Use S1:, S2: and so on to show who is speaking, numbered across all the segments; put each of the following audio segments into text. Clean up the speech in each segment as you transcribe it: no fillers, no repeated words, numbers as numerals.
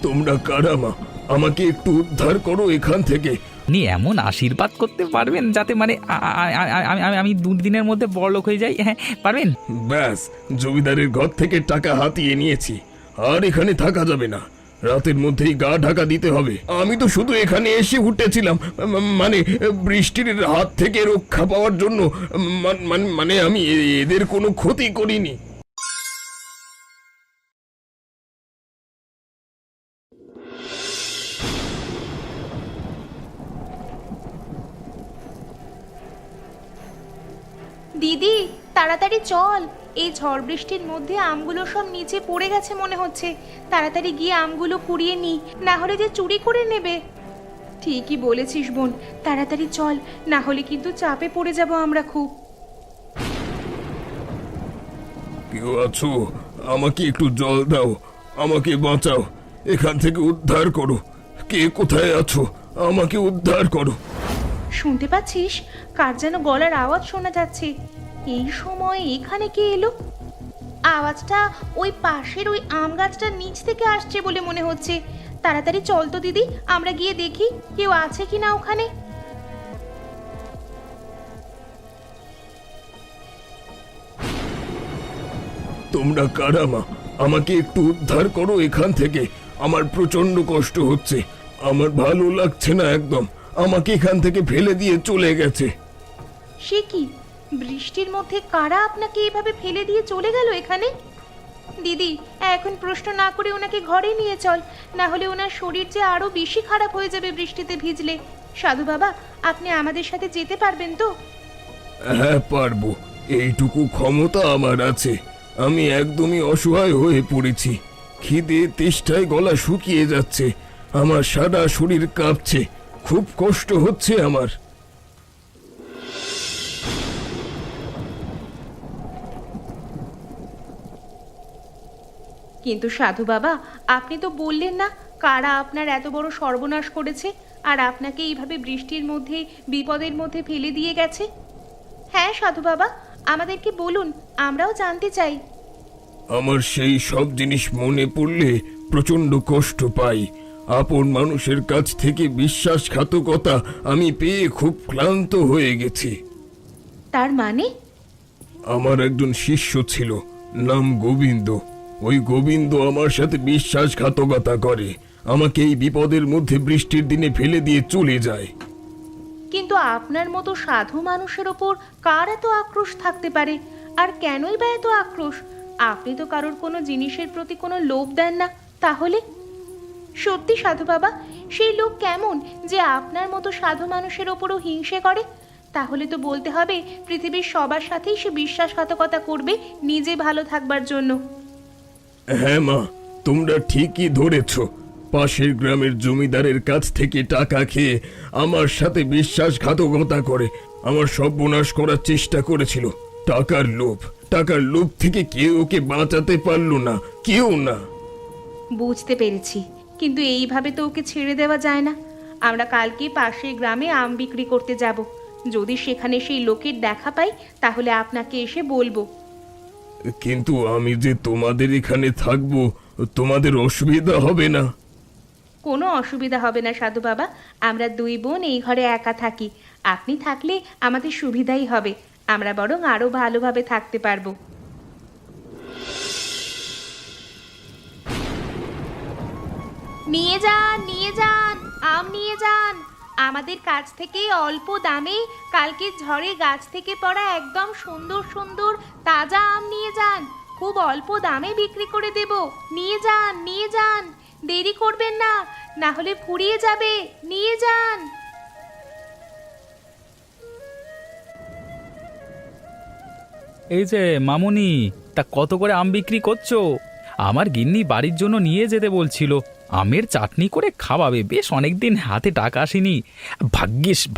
S1: তোমরা কারা মা? আমাকে একটু উদ্ধার করো এখান থেকে।
S2: আপনি এমন আশীর্বাদ করতে পারবেন যাতে মানে আমি 2 দিনের মধ্যে বড়লোক হয়ে যাই? হ্যাঁ, পারবেন?
S1: ব্যাস, জমিদারের ঘর থেকে টাকা হাতিয়ে নিয়েছি, আর এখানে থাকা যাবে না। রাতের মধ্যেই গা ঢাকা দিতে হবে। আমি তো শুধু এখানে এসে উঠেছিলাম, মানে বৃষ্টির হাত থেকে রক্ষা পাওয়ার জন্য। মানে আমি এদের কোনো ক্ষতি করিনি।
S3: দিদি, তাড়াতাড়ি চল। এই ঝড় বৃষ্টির মধ্যে আমগুলো সব নিচে পড়ে গেছে মনে হচ্ছে। তাড়াতাড়ি গিয়ে আমগুলো কুড়িয়ে নি, না হলে যে চুরি করে নেবে। ঠিকই বলেছিস বোন, তাড়াতাড়ি চল, না হলে কিন্তু চাপে পড়ে যাব আমরা খুব।
S1: কেউ আছো? আমাকে একটু জল দাও, আমাকে বাঁচাও, এখান থেকে উদ্ধার করো। কে কোথায় আছো? আমাকে উদ্ধার করো।
S3: শুনতে পাচ্ছিস? কার যেন গলার আওয়াজ শোনা যাচ্ছে। এই সময় এখানে কে এলো? আওয়াজটা ওই পাশের ওই আম গাছটার নিচ থেকে আসছে বলে মনে হচ্ছে। তাড়াতাড়ি চল তো দিদি, আমরা গিয়ে দেখি কেউ আছে কিনা ওখানে।
S1: তোমরা কারা মা? আমাকে একটু উদ্ধার করো এখান থেকে। আমার প্রচন্ড কষ্ট হচ্ছে, আমার ভালো লাগছে না একদম। আমাকে এখান থেকে ফেলে দিয়ে চলে গেছে।
S3: সে কি, বৃষ্টির মধ্যে কারা আপনাকে এভাবে ফেলে দিয়ে চলে গেল এখানে? দিদি, এখন প্রশ্ন না করে ওনাকে ঘরে নিয়ে চল, না হলে ওনার শরীর যে আরো বেশি খারাপ হয়ে যাবে বৃষ্টিতে ভিজলে। সাধু বাবা, আপনি আমাদের সাথে যেতে পারবেন তো?
S1: হ্যাঁ পারবো, এইটুকু ক্ষমতা আমার আছে। আমি একদমই অসহায় হয়ে পড়েছি, খিদে তেষ্টায় গলা শুকিয়ে যাচ্ছে, আমার সারা শরীর কাঁপছে, খুব কষ্ট হচ্ছে আমার।
S3: কিন্তু সাধু বাবা, আপনি তো বললেন না কারা আপনার এত বড় সর্বনাশ করেছে আর আপনাকে এইভাবে বৃষ্টির মধ্যে বিপদের মধ্যে ফেলে দিয়ে গেছে। হ্যাঁ সাধু বাবা, আমাদেরকে বলুন, আমরাও জানতে চাই।
S1: আমার সেই সব জিনিস মনে পড়লে প্রচন্ড কষ্ট পাই। আপন মানুষের কাছ থেকে বিশ্বাসঘাতকতা আমি পেয়ে খুব ক্লান্ত হয়ে গেছি।
S3: তার মানে?
S1: আমার একজন শিষ্য ছিল, নাম গোবিন্দ। ওই গোবিন্দ আমার সাথে বিশ্বাসঘাতকতা করে, আমাকে এই বিপদের মধ্যে বৃষ্টির দিনে ফেলে দিয়ে চলে যায়।
S3: কিন্তু আপনার মতো সাধু মানুষের ওপর কার এত আক্রোশ থাকতে পারে? আর কেনই বা এত আক্রোশ? আপনি তো কারোর কোনো জিনিসের প্রতি কোনো লোভ দেন না, তাহলে? সত্যি সাধু বাবা, সেই লোক কেমন যে আপনার মতো সাধু মানুষের ওপরও হিংসে করে? তাহলে তো বলতে হবে পৃথিবীর সবার সাথেই সে বিশ্বাসঘাতকতা করবে নিজে ভালো থাকবার জন্য।
S1: হ্যাঁ মা, তোমরা ঠিকই ধরেছ। পাশের গ্রামের জমিদারের কাছ থেকে টাকা খেয়ে আমার সাথে বিশ্বাসঘাতকতা করে আমার সর্বনাশ করার চেষ্টা করেছিল। টাকার লোভ থেকে কেউ ওকে বাঁচাতে পারলো না, কেউ না।
S3: বুঝতে পেরেছি, কিন্তু এইভাবে তো ওকে ছেড়ে দেওয়া যায় না। আমরা কালকে পাশের গ্রামে আম বিক্রি করতে যাব। যদি সেখানে সেই লোকের দেখা পাই তাহলে আপনাকে এসে বলবো।
S1: কিন্তু আমি যে তোমাদের এখানে থাকবো, তোমাদের অসুবিধা হবে না?
S3: কোনো অসুবিধা হবে না সাধু বাবা, আমরা 2 বোন এই ঘরে একা থাকি। আপনি থাকলে আমাদের সুবিধাই হবে, আমরা বরং আরো ভালোভাবে থাকতে পারবো। নিয়ে যান, নিয়ে যান, আম নিয়ে যান। আমাদের কাছ থেকে অল্প দামে কালকে ঝড়ে গাছ থেকে পড়া একদম সুন্দর সুন্দর তাজা আম নিয়ে যান। খুব অল্প দামে বিক্রি করে দেব। নিয়ে যান, নিয়ে যান, দেরি করবেন না, না হলে ফুরিয়ে যাবে। নিয়ে যান।
S2: এই যে মামুনি, তা কত করে আম বিক্রি করছো? আমার গিন্নি বাড়ির জন্য নিয়ে যেতে বলছিল, আমের চাটনি করে খাওয়াবে। বেশ অনেকদিন হাতে টাকা আসেনি।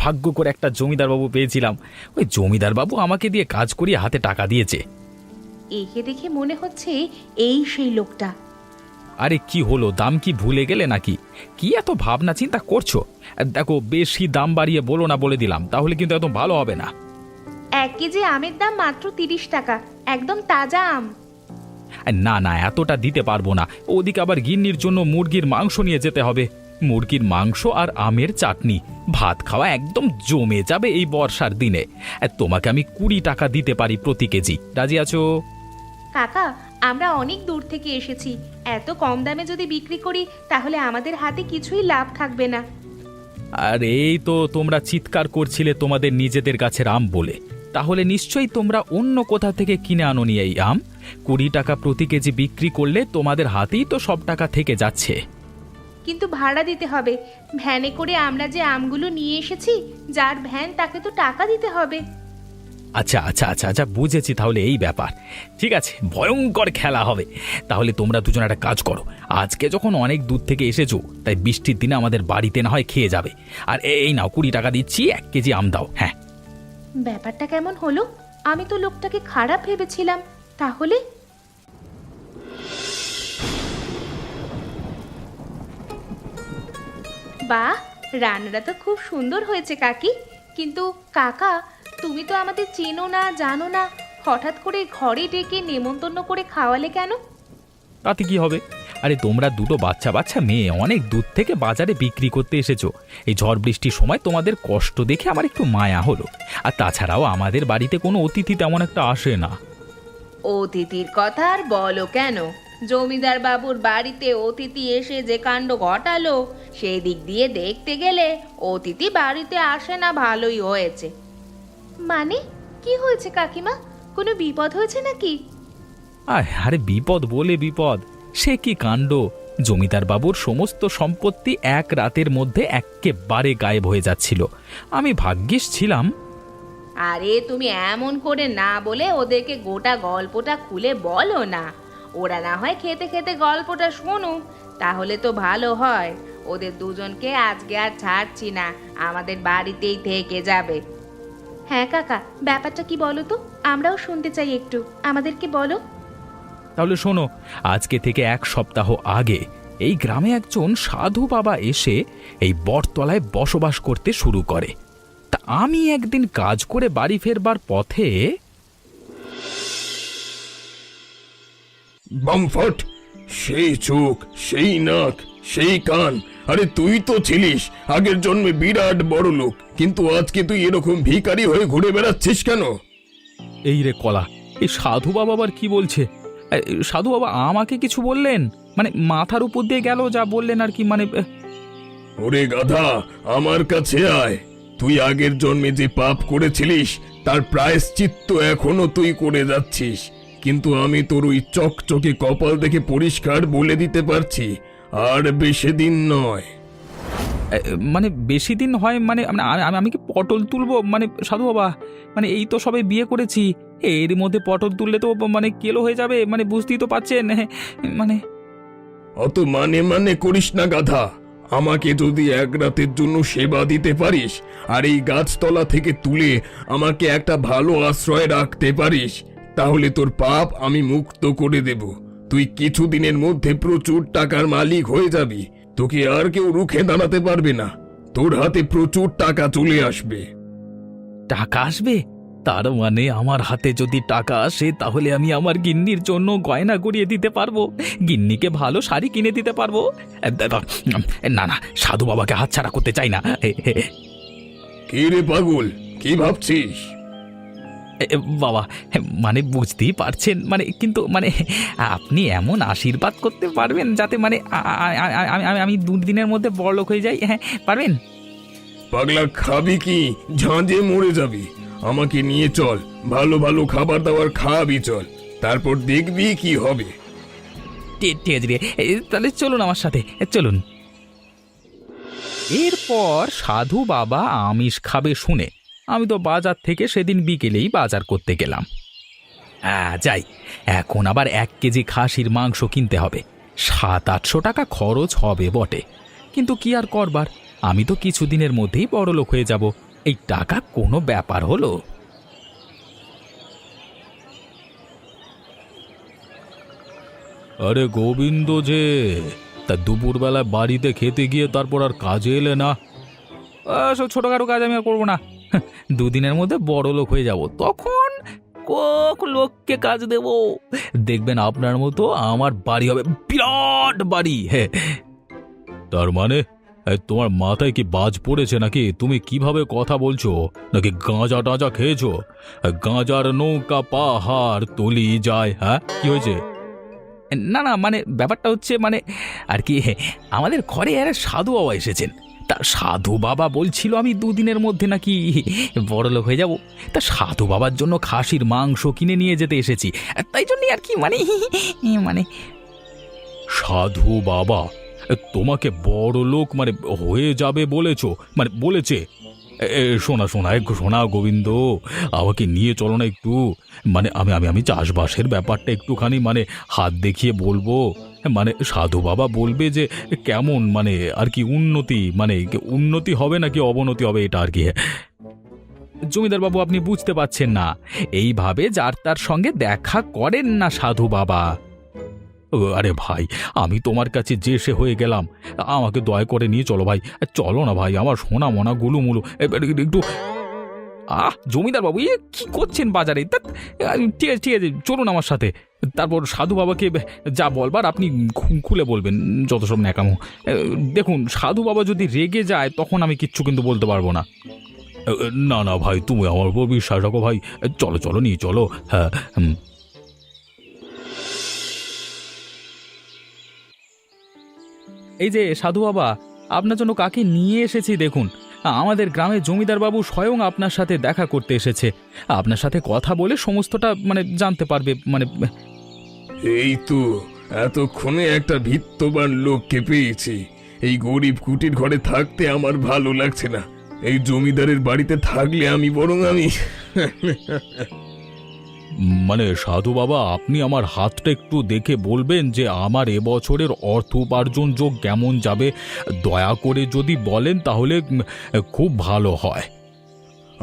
S2: ভাগ্য করে একটা জমিদারবাবু পেয়েছিলাম, ওই জমিদারবাবু আমাকে দিয়ে কাজ করিয়ে হাতে টাকা দিয়েছে।
S3: একে দেখে মনে হচ্ছে এই সেই লোকটা।
S2: আরে কি হলো, দাম কি ভুলে গেলে নাকি? কি এত ভাবনা চিন্তা করছো? দেখো, বেশি দাম বাড়িয়ে বলো না, বলে দিলাম, তাহলে কিন্তু একদম ভালো হবে না।
S3: 1 কেজি আমের দাম মাত্র 30 টাকা, একদম তাজা আম।
S2: না না, এতটা দিতে পারবো না। ওদিকে আবার গিন্নির জন্য মুরগির মাংস নিয়ে যেতে হবে। মুরগির মাংস আর আমের চাটনি, ভাত খাওয়া একদম জমে যাবে এই বর্ষার দিনে। তোমাকে আমি 20 টাকা দিতে পারি প্রতি কেজি, রাজি আছো?
S3: কাকা, আমরা অনেক দূর থেকে এসেছি, এত কম দামে যদি বিক্রি করি তাহলে আমাদের হাতে কিছুই লাভ থাকবে না।
S2: আর এই তো তোমরা চিৎকার করছিলে তোমাদের নিজেদের গাছের আম বলে, তাহলে নিশ্চয়ই তোমরা অন্য কোথা থেকে কিনে আনোনি এই আম। 20 টাকা প্রতি কেজি বিক্রি করলে তোমাদের হাতেই তো সব টাকা থেকে যাচ্ছে।
S3: কিন্তু ভাড়া দিতে হবে, ভ্যানে করে আমরা যে আমগুলো নিয়ে এসেছি, যার ভ্যান তাকে তো টাকা দিতে হবে।
S2: আচ্ছা আচ্ছা আচ্ছা আচ্ছা, বুঝেছি, তাহলে এই ব্যাপার। ঠিক আছে, ভয়ঙ্কর খেলা হবে। তাহলে তোমরা দুজন একটা কাজ করো, আজকে যখন অনেক দূর থেকে এসেছো, তাই বৃষ্টির দিনে আমাদের বাড়িতে না হয় খেয়ে যাবে। আর এই নাও 20 টাকা দিচ্ছি, 1 কেজি আম দাও। হ্যাঁ,
S3: ব্যাপারটা কেমন হলো? আমি তো লোকটাকে খারাপ ভেবেছিলাম। তাহলে বাহ, রান্নাটা তো খুব সুন্দর হয়েছে কাকি। কিন্তু কাকা, তুমি তো আমাদের চেনো না, জানো না, হঠাৎ করে ঘরে ডেকে নেমন্তন্ন করে খাওয়ালে কেন?
S2: তাতে কি হবে? আরে তোমরা দুটো বাচ্চা বাচ্চা মেয়ে অনেক দূর থেকে বাজারে বিক্রি করতে এসেছো। এই ঝড় বৃষ্টির সময় তোমাদের কষ্ট দেখে আমার একটু মায়া হলো। আর তাছাড়াও আমাদের বাড়িতে কোনো অতিথি তেমন একটা আসে না।
S3: অতিথির কথা আর বলো কেন, জমিদার বাবুর বাড়িতে অতিথি এসে যে কাণ্ড ঘটালো, সেই দিক দিয়ে দেখতে গেলে অতিথি বাড়িতে আসে না ভালোই হয়েছে। মানে কি হয়েছে কাকিমা? কোনো বিপদ হয়েছে নাকি?
S2: আরে বিপদ বলে বিপদ, সে কি কাণ্ড! জমিদার বাবুর সমস্ত সম্পত্তি এক রাতের মধ্যে একেবারে গায়েব হয়ে যাচ্ছিল। আমি ভাগ্যিস ছিলাম।
S3: আরে তুমি এমন করে না বলে ওদেরকে গোটা গল্পটা খুলে বলো না। ওরা না হয় খেতে খেতে গল্পটা শুনুক, তাহলে তো ভালো হয়। ওদের দুজনকে আজকে আর ছাড়ছি না, আমাদের বাড়িতেই থেকে যাবে। হ্যাঁ কাকা, ব্যাপারটা কি বলো তো, আমরাও শুনতে চাই একটু, আমাদেরকে বলো।
S2: তাহলে শোনো, আজকে থেকে 1 সপ্তাহ আগে এই গ্রামে একজন সাধু বাবা এসে এই বটতলায় বসবাস করতে শুরু করে। তা আমি একদিন কাজ করে বাড়ি ফেরবার পথে
S1: বামফট, সেই চোখ, সেই নাক, সেই কান। আরে তুই তো ছিলিস আগের জন্মে বিরাট বড় লোক, কিন্তু আজকে তুই এরকম ভিখারি হয়ে ঘুরে বেড়াচ্ছিস কেন?
S2: এই রে কলা, এই সাধু বাবা আবার কি বলছে? সাধু বাবা আমাকে কিছু বললেন? মানে মাথার উপর দিয়ে গেল যা বললেন আর কি, মানে
S1: ওরে গাধা, আমার কাছে আয়। তুই আগের জন্মে যে পাপ করেছিলিস তার প্রায়শ্চিত্ত এখনো তুই করে যাচ্ছিস, কিন্তু আমি তোর ওই চকচকে কপাল দেখে পরিষ্কার বলে দিতে পারছি, আর বেশি দিন নয়।
S2: মানে বেশি দিন হয় মানে আমি কি পটল তুলবো? মানে সাধু বাবা, মানে এই তো সবে বিয়ে করেছি, এর মধ্যে পটল তুললে তো মানে কেলো হয়ে যাবে, মানে বুঝতেই তো পারছেন। মানে
S1: অত মানে করিস না গাধা। আমাকে যদি 1 রাতের জন্য সেবা দিতে পারিস আর এই গাছতলা থেকে তুলে আমাকে একটা ভালো আশ্রয়ে রাখতে পারিস, তাহলে তোর পাপ আমি মুক্ত করে দেব। তুই কিছুদিনের মধ্যে প্রচুর টাকার মালিক হয়ে যাবি, তোকে আর কেউ রুখে দাঁড়াতে পারবে না। তোর হাতে প্রচুর টাকা চলে আসবে।
S2: টাকা আসবে? তার মানে আমার হাতে যদি টাকা আসে তাহলে আমি আমার গিন্নির জন্য গয়না গড়িয়ে দিতে পারবো, গিন্নিকে ভালো শাড়ি কিনে দিতে পারবো। না না, সাধু বাবাকে হাতছাড়া করতে চাই না।
S1: কি রে পাগল, কি ভাবছিস?
S2: বাবা, মানে বুঝতেই পারছেন, মানে কিন্তু মানে আপনি এমন আশীর্বাদ করতে পারবেন যাতে মানে আমি 2 দিনের মধ্যে বড়লোক হয়ে যাই। হ্যাঁ, পারবেন?
S1: পাগলা, খাবি কি? ঝাঁঝে মরে যাবি। আমাকে নিয়ে চল, ভালো ভালো খাবার দাবার খাওয়াবি, চল, তারপর দেখবি কি হবে।
S2: ঠিক আছে রে, তাহলে চলুন আমার সাথে, চলুন। এরপর সাধু বাবা আমিষ খাবে শুনে আমি তো বাজার থেকে সেদিন বিকেলেই বাজার করতে গেলাম। হ্যাঁ যাই, এখন আবার 1 কেজি খাসির মাংস কিনতে হবে। 700-800 টাকা খরচ হবে বটে, কিন্তু কি আর করবার, আমি তো কিছুদিনের মধ্যেই বড়লোক হয়ে যাব। এই টাকা কোনো ব্যাপার হলো? আরে গোবিন্দ যে, তা দুপুরবেলা বাড়িতে খেতে গিয়ে তারপর আর কাজে এলে না? সব ছোটখাটো কাজ আমি আর করবো না। 2 দিনের মধ্যে বড়লোক হয়ে যাব, তখন লোককে কাজ দেব, দেখবেন আপনার মতো আমার বাড়ি হবে বিরাট বাড়ি। হ্যাঁ, তার মানে তোমার মাথায় কি বাজ পড়েছে নাকি? তুমি কিভাবে কথা বলছো? নাকি গাঁজা টাজা খেয়েছো? গাঁজার নৌকা পাহাড় তলি যায়। হ্যাঁ, কি হয়েছে? না না, মানে ব্যাপারটা হচ্ছে মানে আর কি, আমাদের ঘরে আর সাধু বাবা এসেছেন। তা সাধু বাবা বলছিল আমি দুদিনের মধ্যে নাকি বড়লোক হয়ে যাব। তা সাধু বাবার জন্য খাসির মাংস কিনে নিয়ে যেতে এসেছি, তাই জন্যই আর কি মানে মানে সাধু বাবা তোমাকে বড় লোক মানে হয়ে যাবে বলেছো, মানে বলেছে? শোনা শোনা শোনা গোবিন্দ, আমাকে নিয়ে চলো না একটু। মানে আমি আমি আমি চাষবাসের ব্যাপারটা একটুখানি মানে হাত দেখিয়ে বলবো। মানে সাধু বাবা বলবে যে কেমন মানে আর কি উন্নতি, মানে উন্নতি হবে নাকি অবনতি হবে, এটা আর কি। জমিদার বাবু, আপনি বুঝতে পারছেন না, এইভাবে যার তার সঙ্গে দেখা করেন না সাধু বাবা। আরে ভাই, আমি তোমার কাছে যে সে হয়ে গেলাম, আমাকে দয়া করে নিয়ে চলো ভাই, চলো না ভাই, আমার সোনা মোনা গুলুমুলু একটু। জমিদার বাবু, কি করছেন বাজারে? ঠিক আছে ঠিক আছে, চলুন আমার সাথে। তারপর সাধু বাবাকে যা বলবার আপনি খুলে বলবেন, যত সব ন্যাকামো। দেখুন, সাধু বাবা যদি রেগে যায় তখন আমি কিচ্ছু কিন্তু বলতে পারবো না। না না ভাই, তুমি আমার উপর বিশ্বাস রাখো ভাই, চলো চলো নিয়ে চলো। হ্যাঁ, এই যে সাধু বাবা, আপনার জন্য কাকে নিয়ে এসেছি দেখুন। আমাদের গ্রামে জমিদার বাবু স্বয়ং আপনার সাথে দেখা করতে এসেছে। আপনার সাথে কথা বলে সমস্তটা মানে জানতে পারবে। মানে
S1: এই তো এতক্ষণে একটা ভিত্তবান লোককে পেয়েছি। এই গরিব কুটির ঘরে থাকতে আমার ভালো লাগছে না। এই জমিদারের বাড়িতে থাকলে আমি
S2: মানে সাধু বাবা, আপনি আমার হাতটা একটু দেখে বলবেন যে আমার এবছরের অর্থ উপার্জন যোগ কেমন যাবে? দয়া করে যদি বলেন তাহলে খুব ভালো হয়।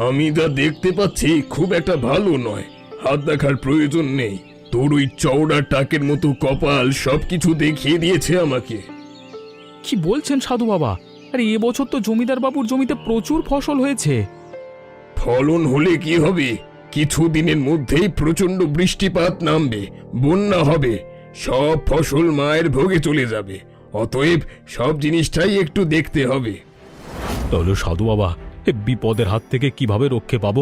S1: আমি যা দেখতে পাচ্ছি খুব একটা ভালো নয়। হাত দেখার প্রয়োজন নেই। তোর ওই চওড়া টাকের মতো কপাল সবকিছু দেখিয়ে দিয়েছে আমাকে।
S2: কি বলছেন সাধু বাবা? আরে এবছর তো জমিদার বাবুর জমিতে প্রচুর ফসল হয়েছে।
S1: ফলন হলে কি হবে? কিছুদিনের মধ্যেই প্রচন্ড বৃষ্টিপাত নামবে, বন্যা হবে, সব ফসল মায়ের ভোগে চলে যাবে। অতএব সব জিনিসটাই একটু দেখতে হবে।
S2: তাহলে সাধু বাবা, বিপদের হাত থেকে কিভাবে রক্ষে পাবো?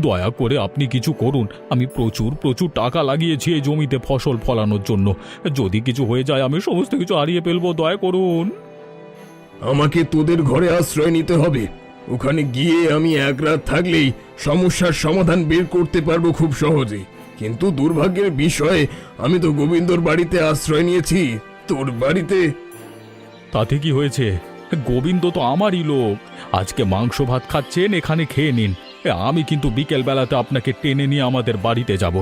S2: দয়া করে আপনি কিছু করুন। আমি প্রচুর প্রচুর টাকা লাগিয়েছি এই জমিতে ফসল ফলানোর জন্য। যদি কিছু হয়ে যায় আমি সমস্ত কিছু হারিয়ে ফেলবো। দয়া করুন।
S1: আমাকে তোদের ঘরে আশ্রয় নিতে হবে। ওখানে গিয়ে আমি এক রাত থাকলেই সমস্যার সমাধান বের করতে পারবো খুব সহজে। কিন্তু দুর্ভাগ্যের বিষয়, আমি তো গোবিন্দর বাড়িতে আশ্রয় নিয়েছি, তোর বাড়িতে।
S2: তাতে কি হয়েছে? গোবিন্দ তো আমারই লোক। আজকে মাংস ভাত খাচ্ছেন, এখানে খেয়ে নিন। আমি কিন্তু বিকেল বেলাতে আপনাকে টেনে নিয়ে আমাদের বাড়িতে যাব।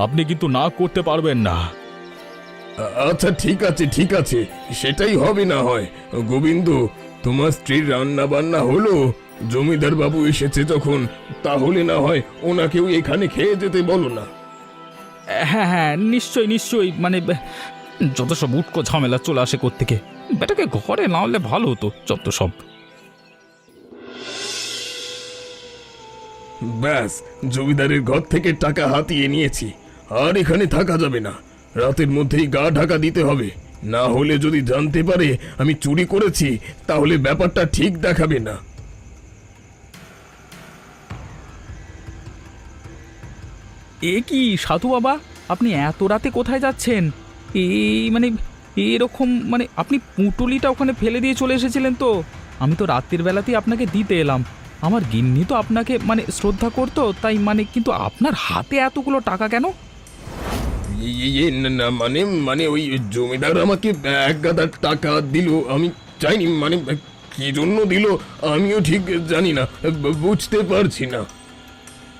S2: আপনি কিন্তু না করতে পারবেন না।
S1: আচ্ছা ঠিক আছে ঠিক আছে, সেটাই হবে না হয়। গোবিন্দ, তোমার স্ত্রীর রান্না বান্না হলো? জমিদার বাবু এসেছে যখন, তাহলে না হয় ওনাকেও এখানে খেয়ে যেতে বলো না।
S2: হ্যাঁ হ্যাঁ, নিশ্চয়ই নিশ্চয়ই। মানে যত সব উটকো ঝামেলা চলে আসে কোত্থেকে। বেটাকে ঘরে না হলে ভালো হতো যত সব।
S1: ব্যাস, জমিদারের ঘর থেকে টাকা হাতিয়ে নিয়েছি। আর এখানে থাকা যাবে না। রাতের মধ্যেই গা ঢাকা দিতে হবে। না হলে যদি জানতে পারে আমি চুরি করেছি, তাহলে ব্যাপারটা ঠিক দেখাবে না।
S2: এ কি সাধু বাবা, আপনি এত রাতে কোথায় যাচ্ছেন? এই মানে এরকম মানে আপনি পুঁটুলিটা ওখানে ফেলে দিয়ে চলে এসেছিলেন তো? আমি তো রাত্রির বেলাতেই আপনাকে দিতে এলাম। আমার গিন্নি তো আপনাকে মানে শ্রদ্ধা করতো, তাই মানে, কিন্তু আপনার হাতে এতগুলো টাকা কেন?
S1: না মানে মানে ওই জমিদার আমাকে এক গাদা টাকা দিল, আমি চাইনি। মানে কি জন্য দিল আমিও ঠিক জানি না, বুঝতে পারছি না।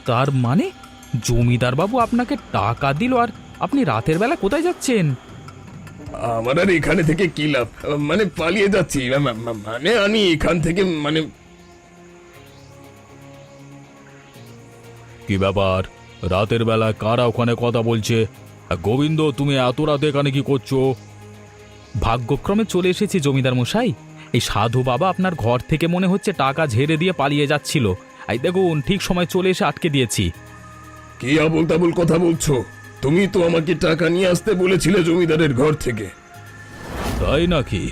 S2: তার মানে জমিদার বাবু আপনাকে টাকা দিল, আর আপনি রাতের বেলা কোথায় যাচ্ছেন?
S1: আমার আর এখানে থেকে কি লাভ? মানে পালিয়ে যাচ্ছি। মানে আমি এখান থেকে মানে।
S2: কি ব্যাপার? রাতের বেলা কারা ওখানে কথা বলছে? গোবিন্দ, তুমি এত রাতে এখানে কি করছো? ভাগ্যক্রমে চলে এসেছি জমিদার মশাই। এই সাধু বাবা আপনার ঘর থেকে মনে হচ্ছে টাকা ঝেড়ে দিয়ে পালিয়ে যাচ্ছিল। এই দেখুন, ঠিক সময় চলে এসে আটকে দিয়েছি।
S1: কি আবোল তাবোল কথা বলছো? তুমি তো আমাকে টাকা নিয়ে আসতে বলেছিলে জমিদারের ঘর থেকে।
S2: তাই নাকি?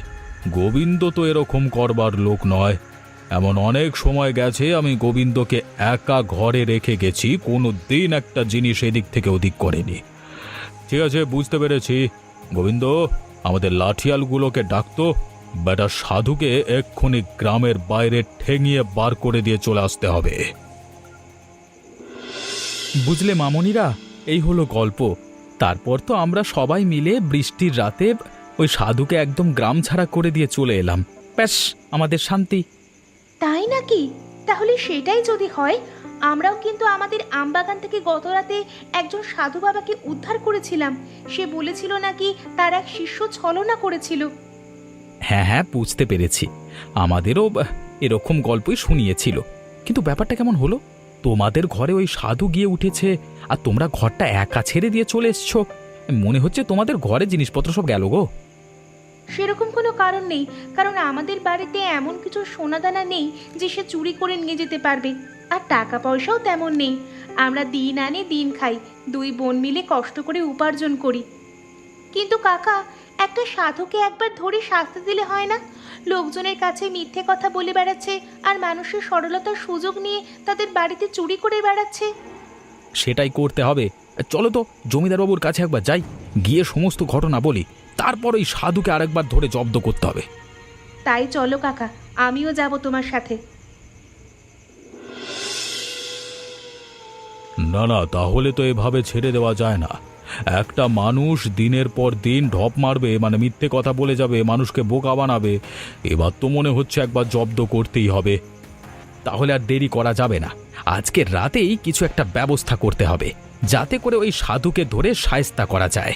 S2: গোবিন্দ তো এরকম করবার লোক নয়। এমন অনেক সময় গেছে আমি গোবিন্দকে একা ঘরে রেখে গেছি, কোনো দিন একটা জিনিস এদিক থেকে ওদিক করেনি। ঠিক আছে, বুঝতে পেরেছি। গোবিন্দ, আমাদের লাঠিয়ালগুলোকে ডাকতো, বেটা সাধুকে এক্ষুনি গ্রামের বাইরে ঠেঙিয়ে বার করে দিয়ে চলে আসতে হবে। বুঝলে মামনিরা, এই হলো গল্প। তারপর তো আমরা সবাই মিলে বৃষ্টির রাতে ওই সাধুকে একদম গ্রাম ছাড়া করে দিয়ে চলে এলাম। ব্যাস, আমাদের শান্তি।
S3: তাই নাকি? তাহলে সেটাই যদি হয়, আমরাও কিন্তু আমাদের আমবাগান থেকে গত রাতে একজন সাধু বাবাকে উদ্ধার করেছিলাম। সে বলেছিল নাকি তার এক শিষ্য ছলনা করেছিল।
S2: হ্যাঁ হ্যাঁ, বুঝতে পেরেছি। আমাদেরও এরকম গল্পই শুনিয়েছিল। কিন্তু ব্যাপারটা কেমন হলো? তোমাদের ঘরে ওই সাধু গিয়ে উঠেছে আর তোমরা ঘরটা একা ছেড়ে দিয়ে চলে এসছো। মনে হচ্ছে তোমাদের ঘরে জিনিসপত্র সব গেল গো।
S3: সেরকম কোনো কারণ নেই, কারণ আমাদের বাড়িতে এমন কিছু সোনাদানা নেই যে সে চুরি করে নিয়ে যেতে পারবে। আর টাকা পয়সাও তেমন নেই। আমরা দিন আনি দিন খাই, দুই বোন মিলে কষ্ট করে উপার্জন করি। কিন্তু কাকা, একটা সাধুকে একবার ধরে শাস্তি দিলে হয় না? লোকজনের কাছে মিথ্যে কথা বলে বেড়াচ্ছে আর মানুষের সরলতার সুযোগ নিয়ে তাদের বাড়িতে চুরি করে বেড়াচ্ছে।
S2: সেটাই করতে হবে। চলো তো জমিদারবাবুর কাছে একবার যাই, গিয়ে সমস্ত ঘটনা বলি। তারপর ওই সাধুকে আরেকবার ধরে জব্দ করতে হবে।
S3: তাই চলো কাকা, আমিও যাব তোমার সাথে।
S2: না না, তাহলে তো এভাবে ছেড়ে দেওয়া যায় না। একটা মানুষ দিনের পর দিন ঢপ মারবে, মানে মিথ্যে কথা বলে যাবে, মানুষকে বোকা বানাবে। এবার তো মনে হচ্ছে একবার জব্দ করতেই হবে। তাহলে আর দেরি করা যাবে না। আজকের রাতেই কিছু একটা ব্যবস্থা করতে হবে, যাতে করে ওই সাধুকে ধরে শায়েস্তা করা যায়।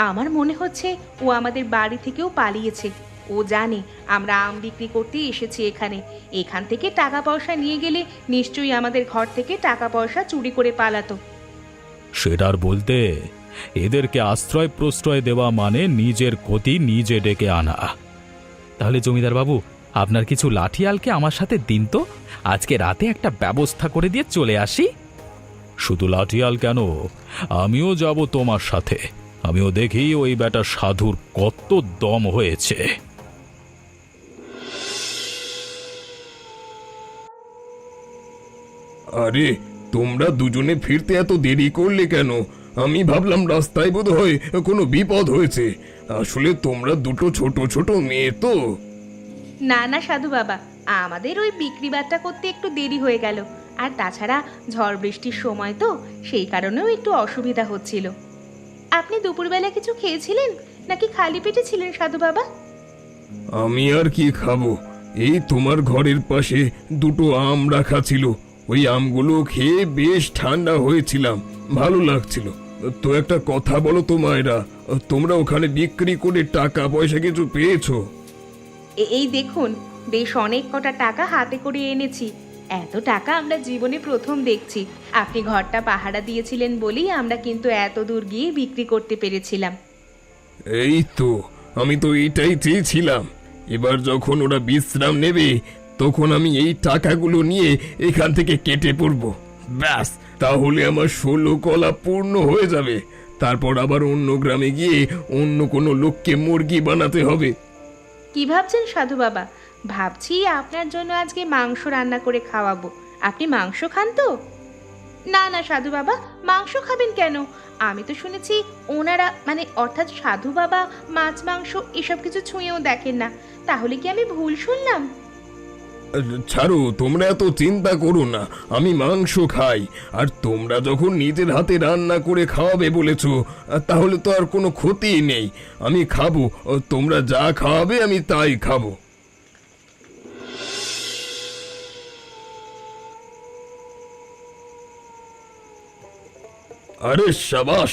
S3: আমার মনে হচ্ছে ও আমাদের বাড়ি থেকেও পালিয়েছে। ও জানে আমরা আম বিক্রি করতে এসেছি এখানে। এখান থেকে টাকা পয়সা নিয়ে গেলে নিশ্চয়ই আমাদের ঘর থেকে টাকা পয়সা চুরি করে পালাতো।
S2: সেটার বলতে, এদেরকে আশ্রয় প্রশ্রয় দেওয়া মানে নিজের ক্ষতি নিজে ডেকে আনা। তাহলে জমিদার বাবু, আপনার কিছু লাঠিয়ালকে আমার সাথে দিন তো, আজকে রাতে একটা ব্যবস্থা করে দিয়ে চলে আসি। শুধু লাঠিয়াল কেন, আমিও যাব তোমার সাথে। আমিও দেখি ওই বেটা সাধুর কত দম হয়েছে।
S1: আরে, তোমরা দুজনে ফিরতে এত দেরি করলে কেন? আমি ভাবলাম রাস্তায় বোধহয় কোনো বিপদ হয়েছে। আসলে তোমরা দুটো ছোট ছোট মেয়ে তো।
S3: না না সাধু বাবা, আমাদের ওই বিক্রি বাট্টা করতে একটু দেরি হয়ে গেল। আর তাছাড়া ঝড় বৃষ্টির সময় তো, সেই কারণেও একটু অসুবিধা হচ্ছিল। আপনি দুপুরবেলা কিছু খেয়েছিলেন নাকি খালি পেটে ছিলেন সাধু বাবা?
S1: আমি আর কি খাবো? এই তোমার ঘরের পাশে দুটো আম রাখা ছিল, ওই আমগুলো খেয়ে বেশ ঠান্ডা হয়েছিলাম, ভালো লাগছিল। তো একটা কথা বলো তো মায়েরা, তোমরা ওখানে বিক্রি করে টাকা পয়সা কিছু পেয়েছো?
S3: এই দেখুন, বেশ অনেক কটা টাকা হাতে করে এনেছি। এত টাকা আমরা জীবনে প্রথম দেখছি। আপনি ঘরটা পাহারা দিয়েছিলেন বলেই আমরা কিন্তু এত দূর গিয়ে বিক্রি করতে পেরেছিলাম।
S1: এই তো, আমি তো এইটাই চেয়েছিলাম। এবার যখন ওরা বিশ্রাম নেবে, তখন আমি এই টাকাগুলো নিয়ে এখান থেকে কেটে পড়বো। ব্যাস, তাহলে আমার 16 কলা পূর্ণ হয়ে যাবে। তারপর আবার অন্য গ্রামে গিয়ে অন্য কোনো লোককে মুরগি বানাতে হবে।
S3: কি ভাবছেন সাধু বাবা? ভাবছি আপনার জন্য আজকে মাংস রান্না করে খাওয়াবো। আপনি মাংস খান তো? না না সাধু বাবা, মাংস খাবেন কেন? আমি তো শুনেছি ওনারা, মানে অর্থাৎ সাধু বাবা, মাছ মাংস এসব কিছু ছুঁয়েও দেখেন না। তাহলে কি আমি ভুল শুনলাম?
S1: ছাড়ো, তোমরা এত চিন্তা করো না। আমি মাংস খাই, আর তোমরা যখন নিজের হাতে রান্না করে খাওয়াবে বলেছো, তাহলে তো আর কোনো ক্ষতি নেই। আমি খাবো, তোমরা যা খাওয়াবে আমি তাই খাবো। আরে সাবাস,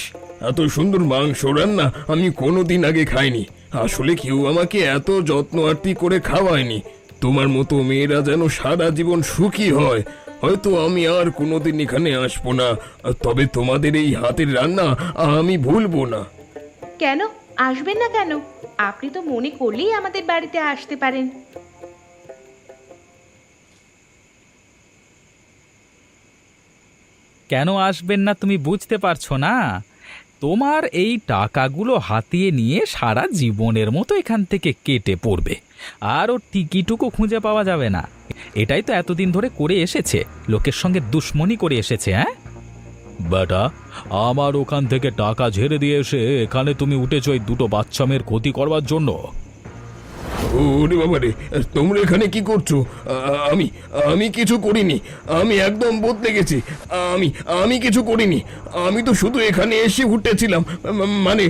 S1: এত সুন্দর মাংস রান্না আমি কোনোদিন আগে খাইনি। আসলে কেউ আমাকে এত যত্ন আরতি করে খাওয়ায়নি। তোমার মতো মেয়েরা যেন সারা জীবন সুখী হয়। হয়তো আমি আর কোনোদিন এখানে আসবো না, তবে তোমাদের এই হাতের রান্না আমি ভুলবো না।
S3: কেন আসবেন না কেন? আপনি তো মনে করলেই আমাদের বাড়িতে আসতে পারেন।
S2: কেন আসবেন না তুমি বুঝতে পারছো না? তোমার এই টাকাগুলো হাতিয়ে নিয়ে সারা জীবনের মতো এখান থেকে কেটে পড়বে, আর ওর টিকিটুকু খুঁজে পাওয়া যাবে না। এটাই তো এতদিন ধরে করে এসেছে, লোকের সঙ্গে দুশ্মনী করে এসেছে। হ্যাঁ বেটা, আমার ওখান থেকে টাকা ঝেড়ে দিয়ে এসে এখানে তুমি উঠেছ এই দুটো বাচ্চা মেয়ের ক্ষতি করবার জন্য।
S1: ওরে বাবা রে, তোমরা এখানে কি করছো? আমি আমি কিছু করিনি। আমি একদম বদলে গেছি। আমি আমি কিছু করিনি। আমি তো শুধু এখানে এসে উঠেছিলাম, মানে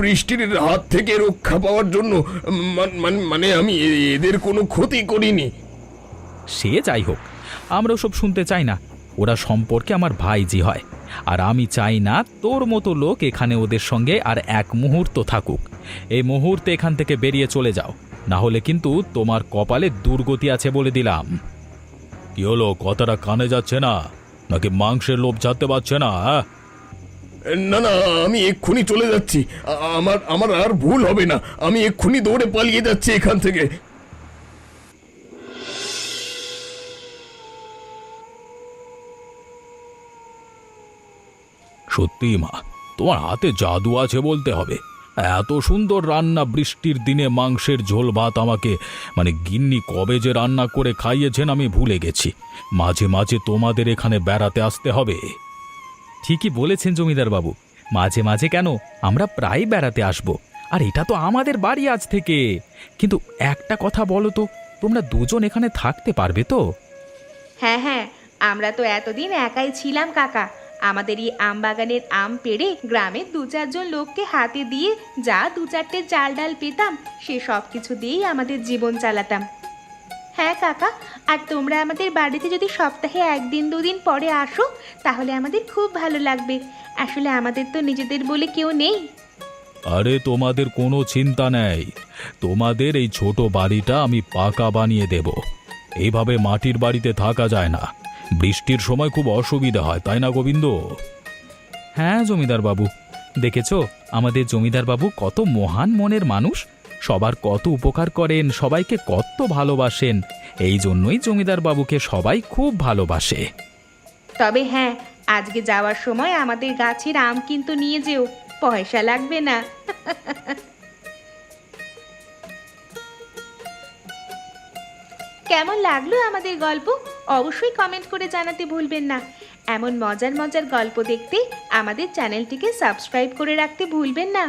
S1: বৃষ্টির হাত থেকে রক্ষা পাওয়ার জন্য। মানে আমি এদের কোনো ক্ষতি করিনি।
S2: সে যাই হোক, আমরা সব শুনতে চাই না। ওরা সম্পর্কে আমার ভাইজি হয়, আর আমি চাই না তোর মতো লোক এখানে ওদের সঙ্গে আর এক মুহূর্ত থাকুক। এই মুহূর্তে এখান থেকে বেরিয়ে চলে যাও, না হলে কিন্তু তোমার কপালে দুর্গতি আছে বলে দিলাম। কি হলো, কথাটা কানে যাচ্ছে না নাকি মাংসের লোভ ছাড়তে পারছে না?
S1: না না, আমি এক্ষুনি চলে যাচ্ছি। আমার আমার আর ভুল হবে না। আমি এক্ষুনি দৌড়ে পালিয়ে যাচ্ছি এখান থেকে।
S2: সত্যি মা, তোমার হাতে জাদু আছে বলতে হবে। এত সুন্দর রান্না বৃষ্টির দিনে মাংসের ঝোল ভাত আমাকে গিন্নি কবে যে রান্না করে খাইয়েছেন আমি ভুলে গেছি। মাঝে মাঝে তোমাদের এখানে বেড়াতে আসতে হবে। ঠিকই বলেছেন জমিদার বাবু, মাঝে মাঝে কেন, আমরা প্রায় বেড়াতে আসব। আর এটা তো আমাদের বাড়ি আজ থেকে। কিন্তু একটা কথা বলো তো, তোমরা দুজন এখানে থাকতে পারবে তো?
S3: হ্যাঁ হ্যাঁ, আমরা তো এতদিন একাই ছিলাম কাকা। আমাদের এই আম বাগানের আম পেড়ে গ্রামের 2-4 জন লোককে হাতে দিয়ে যা 2-4টে চাল ডাল পেতাম, সে সব কিছু দিয়েই আমাদের জীবন চালাতাম। হ্যাঁ কাকা, আর তোমরা আমাদের বাড়িতে যদি সপ্তাহে 1-2 দিন পরে আসো, তাহলে আমাদের খুব ভালো লাগবে। আসলে আমাদের তো নিজেদের বলে কেউ নেই।
S2: আরে তোমাদের কোনো চিন্তা নেই, তোমাদের এই ছোট বাড়িটা আমি পাকা বানিয়ে দেব। এইভাবে মাটির বাড়িতে থাকা যায় না, বৃষ্টির সময় খুব অসুবিধা হয়, তাই না গোবিন্দ? হ্যাঁ জমিদার বাবু, দেখেছো আমাদের জমিদার বাবু কত মহান মনের মানুষ, সবার কত উপকার করেন, সবাইকে কত ভালোবাসেন। এই জন্যই জমিদার বাবুকে সবাই খুব ভালোবাসে।
S3: তবে হ্যাঁ, আজকে যাওয়ার সময় আমাদের গাছের আম কিন্তু নিয়ে যেও, পয়সা লাগবে না। কেমন লাগলো আমাদের গল্প? অবশ্যই কমেন্ট করে জানাতে ভুলবেন না। এমন মজার মজার গল্প দেখতে আমাদের চ্যানেলটিকে সাবস্ক্রাইব করে রাখতে ভুলবেন না।